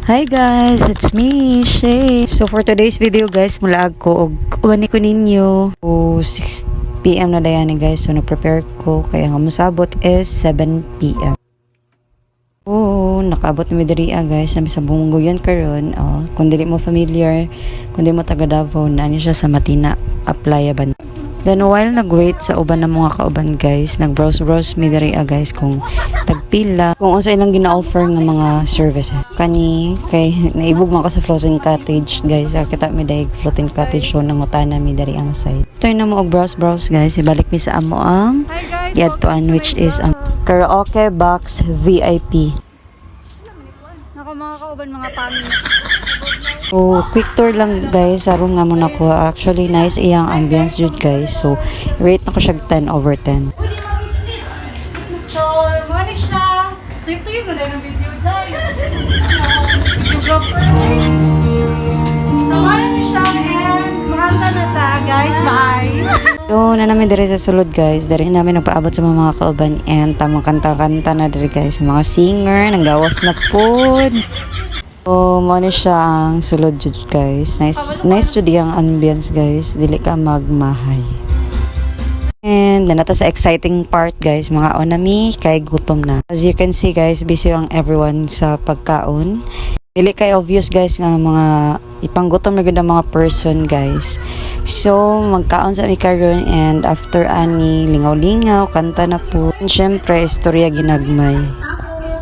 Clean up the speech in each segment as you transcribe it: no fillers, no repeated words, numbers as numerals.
Hi guys, it's me, Shay. So for today's video guys, mula ko og uwani ko ninyo. 6 PM na dayani guys. So na-prepare ko kaya nga masabot is 7 PM. Nakaabot na mi diri guys, nabi sa Bungguyan karon. Kung dili mo familiar, kung dili mo taga Davao, naani siya sa Matina, Aplaya ba. Then while nag-wait sa uban na mga kauban guys, nag-browse mi diri guys kung tagpila, kung unsa ilang gina-offer nga mga service. Kani kay naibog man ko sa floating cottage guys. Kita mi dayeg floating cottage so nangutana mi diri ang side. After na mo og browse guys, ibalik mi sa amo ang yadtuan which is ang karaoke box VIP. Nako mga kauban, mga pangin. So, quick tour lang guys, aron nga muna ko. Actually, nice iyang ambience jud guys. So, rate na ko siya 10/10. So, mali siya. Tuyok-tuyok na lang ang video dyan. Videographer. So, mali siya and makanta na ta guys. Bye! So, na namin diri sa sulod guys. Dari namin nagpaabot sa mga kauban and tamang kanta-kanta na diri guys. Sa mga singer, nanggawas na pod. So, mo ni siya ang sulod jud guys. Nice jud ang ambience guys. Dili ka magmahay. And nata sa exciting part guys, mga onami kay gutom na. As you can see guys, busy ang everyone sa pagkaon. Dili kay obvious guys nga mga ipanggutom na gud ang mga person guys. So magkaon sa mi karon and after ani lingaw-lingaw, kanta na po. And syempre istorya ginagmay.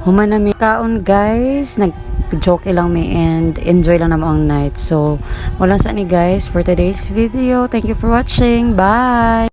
Human na mi kaon guys, nag-joke lang mi and enjoy lang naman ang night. So wala sa ni guys for today's video. Thank you for watching. Bye!